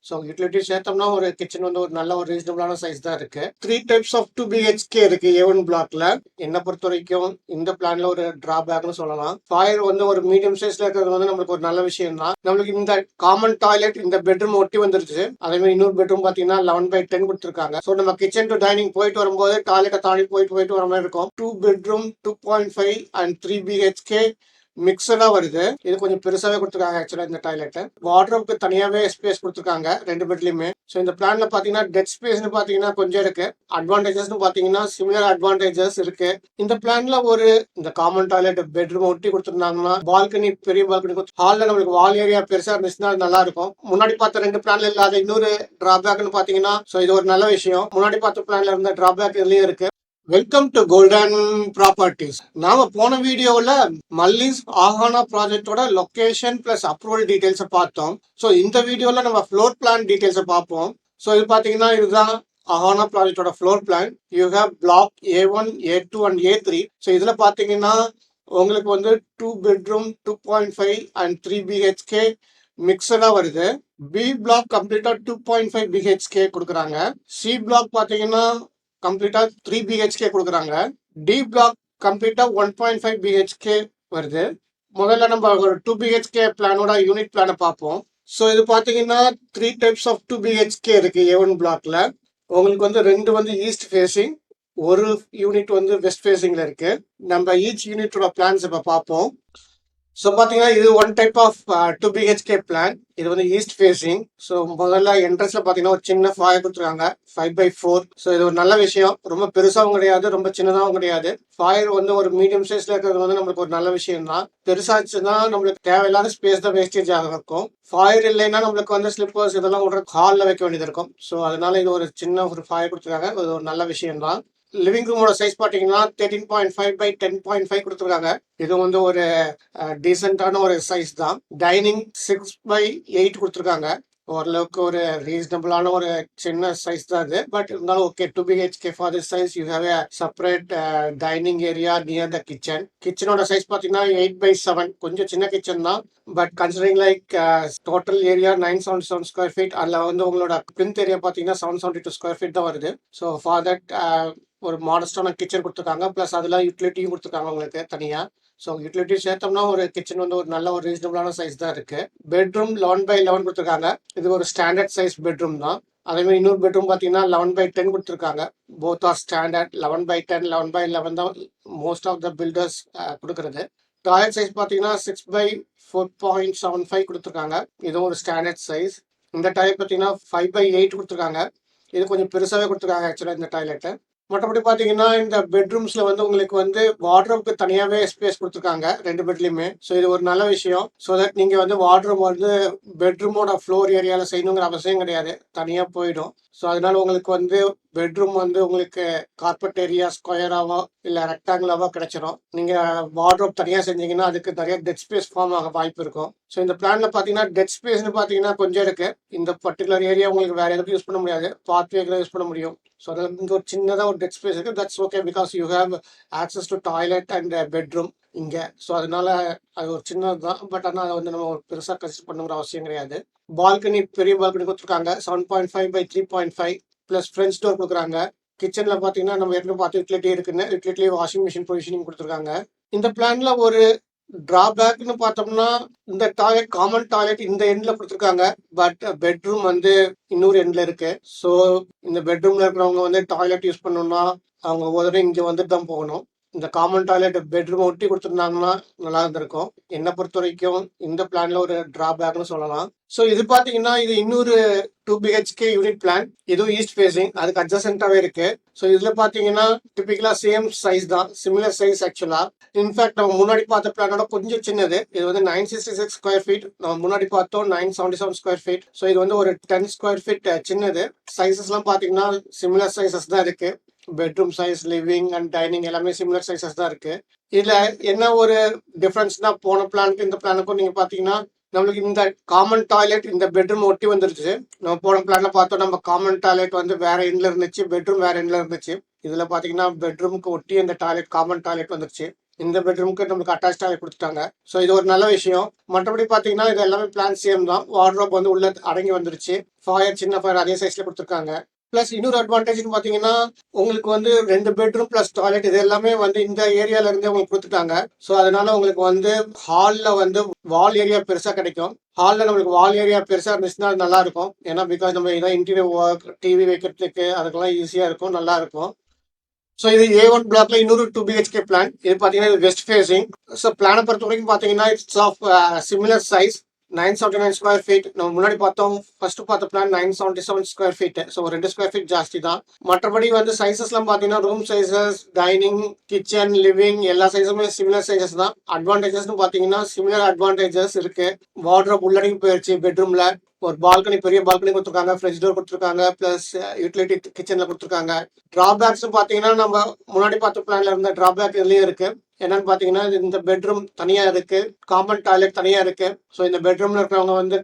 So utility சேர்த்தோம்னா ஒரு kitchen வந்து ஒரு நல்ல ஒரு ரீசனபிளான சைஸ் தான் இருக்கு. 3 டைப்ஸ் ஆஃப் 2 BHK இருக்கு A1 பிளாக்ல. என்னை பொறுத்த வரைக்கும் இந்த பிளான்ல ஒரு டிராபேக்னு சொல்லலாம். ஃபயர் வந்து ஒரு மீடியம் சைஸ்ல இருக்கிறது வந்து நம்மளுக்கு ஒரு நல்ல விஷயம் தான். நம்மளுக்கு இந்த காமன் டாய்லெட் இந்த பெட்ரூம் ஒட்டி வந்துருச்சு. அதே மாதிரி இன்னொரு பெட்ரூம் பாத்தீங்கன்னா 11/10 கொடுத்துருக்காங்க. ஸோ நம்ம கிச்சன் டு டைனிங் போயிட்டு வரும்போது டாய்லெட்டை தாண்டி போயிட்டு வர மாதிரி இருக்கும். 2 பெட்ரூம் 2.5 அண்ட் 3 BHK மிக்சடா வருது. இது கொஞ்சம் பெருசாவே கொடுத்துருக்காங்க. ஆக்சுவலா இந்த டாய்லெட் வார்ட்ரோப்க்கு தனியாவே ஸ்பேஸ் கொடுத்துருக்காங்க ரெண்டு பெட்லயுமே. ஸோ இந்த பிளான்ல பாத்தீங்கன்னா டெட் ஸ்பேஸ்னு பாத்தீங்கன்னா கொஞ்சம் இருக்கு. அட்வான்டேஜஸ்னு பாத்தீங்கன்னா சிமிலர் அட்வான்டேஜஸ் இருக்கு. இந்த பிளான்ல ஒரு இந்த காமன் டாய்லெட் பெட்ரூம் ஒட்டி கொடுத்துருந்தாங்கன்னா பால்கனி பெரிய பால்கனி ஹால்ல நம்மளுக்கு வால் ஏரியா பெருசா இருந்துச்சுன்னா நல்லா இருக்கும். முன்னாடி பார்த்த ரெண்டு பிளான்ல இல்லாத இன்னொரு டிராபேக்னு பாத்தீங்கன்னா ஸோ இது ஒரு நல்ல விஷயம். முன்னாடி பார்த்த பிளான்ல இருந்த டிராபேக் இதுலயும் இருக்கு. Welcome to golden properties. நாம போன வீடியோவில் மல்லிஸ் ஆஹானா ப்ராஜெக்டோட லொகேஷன் பிளஸ் அப்ரூவல் டீடைல்ஸை பார்த்தோம். ஸோ இந்த வீடியோவில் நம்ம ஃப்ளோர் பிளான் டீடைல்ஸை பார்ப்போம். ஸோ இது பார்த்தீங்கன்னா இதுதான் அஹானா ப்ராஜெக்டோட floor plan. You have block A1, A2 and A3. So இதில் பார்த்தீங்கன்னா உங்களுக்கு வந்து 2 பெட்ரூம் 2.5 அண்ட் 3 BHK மிக்சடா வருது. பி பிளாக் கம்ப்ளீட்டா 2.5 BHK கொடுக்குறாங்க. சி பிளாக் பார்த்தீங்கன்னா கம்ப்ளீட்டா 3 BHK கொடுக்குறாங்க. டி பிளாக் கம்ப்ளீட்டா 1.5 BHK வருது. முதல்ல நம்ம ஒரு 2 BHK பிளானோட யூனிட் பிளானை பார்ப்போம். ஸோ இது பார்த்தீங்கன்னா 3 டைப்ஸ் ஆஃப் 2 BHK இருக்கு A1 பிளாக்ல. உங்களுக்கு வந்து ரெண்டு வந்து ஈஸ்ட் ஃபேஸிங், ஒரு யூனிட் வந்து வெஸ்ட் ஃபேஸிங்ல இருக்கு. நம்ம ஈச் யூனிட்டோட பிளான்ஸ் இப்போ பார்ப்போம். ஸோ பார்த்தீங்கன்னா இது one type of 2 BHK plan. இது வந்து ஈஸ்ட் ஃபேஸிங். ஸோ முதல்ல என்ட்ரன்ஸ்ல பார்த்தீங்கன்னா ஒரு சின்ன ஃபாயர் கொடுத்துருக்காங்க 5/4. ஸோ இது ஒரு நல்ல விஷயம். ரொம்ப பெருசாகவும் கிடையாது, ரொம்ப சின்னதாகவும் கிடையாது. ஃபாயர் வந்து ஒரு மீடியம் சைஸ்ல இருக்கிறது வந்து நம்மளுக்கு ஒரு நல்ல விஷயம் தான். பெருசாச்சுன்னா நம்மளுக்கு தேவையில்லாத ஸ்பேஸ் தான் வேஸ்டேஜ் ஆக இருக்கும். ஃபாயர் இல்லைன்னா நம்மளுக்கு வந்து ஸ்லிப்பர்ஸ் இதெல்லாம் விடுற ஹாலில் வைக்க வேண்டியது இருக்கும். ஸோ அதனால இது ஒரு சின்ன ஒரு ஃபாயர் கொடுத்துருக்காங்க. இது ஒரு நல்ல விஷயம் தான். லிவிங் ரூமோட சைஸ் பார்த்தீங்கன்னா 13.5/10.5 கொடுத்துருக்காங்க. இது வந்து ஒரு டீசென்டான ஒரு சைஸ் தான். டைனிங் 6/8 கொடுத்துருக்காங்க. ஓரளவுக்கு ஒரு ரீசனபிளான ஒரு சின்ன சைஸ் தான் இது. பட் இருந்தாலும் okay. 2 BHK for this size you have a separate dining area near the kitchen. கிச்சனோட சைஸ் பார்த்தீங்கன்னா 8/7. கொஞ்சம் சின்ன கிச்சன் தான். But considering like total area 977 square feet. அதில் வந்து உங்களோட பிளிந்த் ஏரியா பார்த்தீங்கன்னா 772 ஸ்கொயர் ஃபீட் தான் வருது. ஸோ ஃபார் தட் ஒரு மாடஸ்டான கிச்சன் கொடுத்துருக்காங்க. ப்ளஸ் அதில் யூட்டிலிட்டியும் கொடுத்துருக்காங்க உங்களுக்கு தனியாக. ஸோ யூட்டிலிட்டி சேர்த்தோம்னா ஒரு கிச்சன் வந்து ஒரு நல்ல ஒரு ரீசனபிளான சைஸ் தான் இருக்கு. பெட்ரூம் 11/11 கொடுத்துருக்காங்க. இது ஒரு ஸ்டாண்டர்ட் சைஸ் பெட்ரூம் தான். அதே மாதிரி இன்னொரு பெட்ரூம் பார்த்தீங்கன்னா 11/10 கொடுத்துருக்காங்க. Both are standard. 11/10 11/11 தான் மோஸ்ட் ஆஃப் த பில்டர்ஸ் கொடுக்குறது. டாய்லெட் சைஸ் பார்த்தீங்கன்னா 6/4.75 கொடுத்துருக்காங்க. இதுவும் ஒரு ஸ்டாண்டர்ட் சைஸ். இந்த டாய்லெட் பார்த்தீங்கன்னா 5/8 கொடுத்துருக்காங்க. இது கொஞ்சம் பெருசாகவே கொடுத்துருக்காங்க ஆக்சுவலாக இந்த டாய்லெட்டு. மற்றபடி பார்த்தீங்கன்னா இந்த பெட்ரூம்ஸ்ல வந்து உங்களுக்கு வந்து வார்ட்ரோப்க்கு தனியாகவே ஸ்பேஸ் கொடுத்துருக்காங்க ரெண்டு பெட்லையுமே. ஸோ இது ஒரு நல்ல விஷயம். ஸோ தட் நீங்கள் வந்து வார்ட்ரோப் வந்து பெட்ரூமோட ஃப்ளோர் ஏரியாவில் செய்யணுங்கிற அவசியம் கிடையாது, தனியாக போயிடும். ஸோ அதனால உங்களுக்கு வந்து பெட்ரூம் வந்து உங்களுக்கு கார்பெட் ஏரியா ஸ்கொயராவோ இல்லை ரெக்டாங்குலாவோ கிடைச்சிடும். நீங்கள் வார்ட்ரோப் தனியாக செஞ்சீங்கன்னா அதுக்கு நிறைய டெட் ஸ்பேஸ் ஃபார்ம் ஆக வாய்ப்பு இருக்கும். ஸோ இந்த பிளான்ல பார்த்தீங்கன்னா டெட் ஸ்பேஸ்னு பார்த்தீங்கன்னா கொஞ்சம் இருக்கு. இந்த பர்டிகுலர் ஏரியா உங்களுக்கு வேற எதுக்கும் யூஸ் பண்ண முடியாது, பாத்வேக்கு யூஸ் பண்ண முடியும். ஸோ அதில் இங்கே ஒரு சின்னதாக ஒரு டெட் ஸ்பேஸ் இருக்குது. That's okay because you have access to toilet and bedroom இங்கே. ஸோ அதனால அது ஒரு சின்னது தான். பட் ஆனால் அதை வந்து நம்ம ஒரு பெருசாக கன்சிடர் பண்ணுங்கிற அவசியம் கிடையாது. பால்கனி பெரிய பால்கனி கொடுத்துருக்காங்க 7.5/3.5 ப்ளஸ் ஃப்ரெஞ்ச் டோர் கொடுக்குறாங்க. கிச்சனில் பார்த்தீங்கன்னா நம்ம ஏற்கனவே பார்த்து யூட்டிலிட்டி இருக்குன்னு யூட்டிலிட்டி வாஷிங் மிஷின் ப்ரொவிஷனிங் கொடுத்துருக்காங்க. இந்த பிளான்ல ஒரு டிராபேக்னு பார்த்தோம்னா இந்த டாய்லெட் காமன் டாய்லெட் இந்த எண்ட்ல கொடுத்துருக்காங்க. பட் பெட்ரூம் வந்து இன்னொரு எண்ட்ல இருக்கு. ஸோ இந்த பெட்ரூம்ல இருக்கிறவங்க வந்து டாய்லெட் யூஸ் பண்ணணும்னா அவங்க ஒரு இங்கே வந்துட்டு தான் போகணும். இந்த காமன் டாய்லெட் பெட்ரூம் ஒட்டி கொடுத்துருந்தாங்கன்னா நல்லா இருந்திருக்கும். என்னை பொறுத்த வரைக்கும் இந்த பிளான்ல ஒரு டிராபேக்னு சொல்லலாம். ஸோ இது பார்த்தீங்கன்னா இது இன்னொரு 2 BHK யூனிட் பிளான். இதுவும் ஈஸ்ட் ஃபேஸிங், அதுக்கு அட்ஜசென்ட்டாகவே இருக்கு. ஸோ இதில் பார்த்தீங்கன்னா டிபிக்கலாக சேம் சைஸ் தான், சிமிலர் சைஸ் ஆக்சுவலா. இன்ஃபேக்ட் நம்ம முன்னாடி பார்த்த பிளானோட கொஞ்சம் சின்னது. இது வந்து 966 ஸ்கொயர் ஃபீட். நம்ம முன்னாடி பார்த்தோம் 977 ஸ்கொயர் ஃபீட். ஸோ இது வந்து ஒரு 10 ஸ்கொயர் ஃபீட் சின்னது. சைஸஸ்லாம் பார்த்தீங்கன்னா சிமிலர் சைஸஸ் தான் இருக்கு. Bedroom size, living and dining எல்லாமே சிமிலர் சைஸஸ் தான் இருக்கு. இதுல என்ன ஒரு டிஃபரன்ஸ்னா போன பிளானுக்கு இந்த பிளானுக்கும் நீங்க பாத்தீங்கன்னா நம்மளுக்கு இந்த காமன் டாய்லெட் இந்த பெட்ரூம் ஒட்டி வந்துருச்சு. நம்ம போன பிளான்ல பார்த்தோம் நம்ம காமன் டாய்லெட் வந்து வேற எண்ட்ல இருந்துச்சு, பெட்ரூம் வேற எண்ட்ல இருந்துச்சு. இதுல பாத்தீங்கன்னா பெட்ரூமுக்கு ஒட்டி அந்த டாய்லெட் காமன் டாய்லெட் வந்துருச்சு. இந்த பெட்ரூமுக்கு நமக்கு அட்டாச்சாக கொடுத்துட்டாங்க. ஸோ இது ஒரு நல்ல விஷயம். மற்றபடி பார்த்தீங்கன்னா இது எல்லாமே பிளான் சேம் தான். வார்ட்ரோப் வந்து உள்ள அடங்கி வந்துருச்சு. ஃபாயர் சின்ன ஃபாயர் அதே சைஸ்ல கொடுத்துருக்காங்க. பிளஸ் இன்னொரு அட்வான்டேஜ்னு பார்த்தீங்கன்னா உங்களுக்கு வந்து 2 பெட்ரூம் பிளஸ் டாய்லெட் இது எல்லாமே வந்து இந்த ஏரியால இருந்தே உங்களுக்கு கொடுத்துட்டாங்க. ஸோ அதனால உங்களுக்கு வந்து ஹாலில் வந்து வால் ஏரியா பெருசாக கிடைக்கும். ஹாலில் நம்மளுக்கு வால் ஏரியா பெருசாக இருந்துச்சுன்னா அது நல்லா இருக்கும். ஏன்னா பிகாஸ் நம்ம இதான் இன்டீரியர் ஒர்க் டிவி வைக்கிறதுக்கு அதுக்கெல்லாம் ஈஸியாக இருக்கும், நல்லா இருக்கும். ஸோ இது A1 பிளாக்ல இன்னொரு 2 BHK பிளான். இது பார்த்தீங்கன்னா இது வெஸ்ட் ஃபேசிங். ஸோ பிளானை பொறுத்த வரைக்கும் பார்த்தீங்கன்னா it's of similar size 979 square feet. நம்ம முன்னாடி பார்த்தோம் ஃபர்ஸ்ட் பார்த்த plan 977 square feet. So 2 square feet ஜாஸ்தி தான். மற்றபடி வந்து சைசஸ்லாம் பார்த்தீங்கன்னா room sizes, dining, kitchen, living எல்லா சைஸுமே சிமிலர் சைசஸ் தான். அட்வான்டேஜஸ்னு பார்த்தீங்கன்னா சிமிலர் அட்வான்டேஜஸ் இருக்கு. வார்ட்ரோப் உள்ளடங்கி போயிடுச்சு பெட்ரூம்ல. ஒரு பால்கனி, பெரிய பால்கனி கொடுத்துருக்காங்க, ஃப்ரெஷ் டோர் கொடுத்துருக்காங்க, பிளஸ் யூட்டிலிட்டி கிச்சன்ல கொடுத்துருக்காங்க. டிராபேக்ஸ் பார்த்தீங்கன்னா நம்ம முன்னாடி பார்த்த பிளான்ல இருந்த டிராபேக் இதுலயும் இருக்கு. என்னன்னு பார்த்தீங்கன்னா இந்த பெட்ரூம் தனியா இருக்கு, காமன் டாய்லெட் தனியா இருக்கு. ஸோ இந்த பெட்ரூம்ல இருக்கிறவங்க வந்து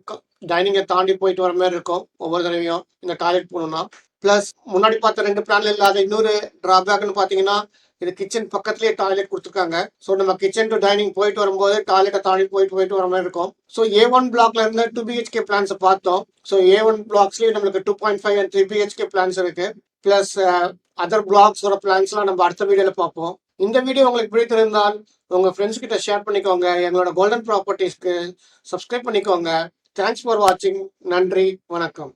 டைனிங்கை தாண்டி போயிட்டு வர மாதிரி இருக்கும் ஒவ்வொரு தடவையும் இந்த டாய்லெட் போகணும்னா. பிளஸ் முன்னாடி பார்த்த 2 பிளான்ல இல்லாத இன்னொரு டிராபேக்னு பார்த்தீங்கன்னா இது கிச்சன் பக்கத்துலேயே டாய்லெட் கொடுத்துருக்காங்க. ஸோ நம்ம கிச்சன் டு டைனிங் போயிட்டு வரும்போது டாய்லெட்டை தாண்டி போயிட்டு வர மாதிரி இருக்கும். ஸோ A1 பிளாக்ல இருந்த 2 BHK பிளான்ஸை பார்த்தோம். ஸோ A1 பிளாக்ஸ்லேயே நம்மளுக்கு 2.5 and 3 BHK பிளான்ஸ் இருக்கு. பிளஸ் அதர் பிளாக்ஸோட பிளான்ஸ்லாம் நம்ம அடுத்த வீடியோல பார்ப்போம். இந்த வீடியோ உங்களுக்கு பிடித்திருந்தால் உங்க ஃப்ரெண்ட்ஸ் கிட்ட ஷேர் பண்ணிக்கோங்க. எங்களோட கோல்டன் ப்ராப்பர்ட்டிஸ்க்கு சப்ஸ்கிரைப் பண்ணிக்கோங்க. தேங்க்ஸ் ஃபார் வாட்சிங். நன்றி, வணக்கம்.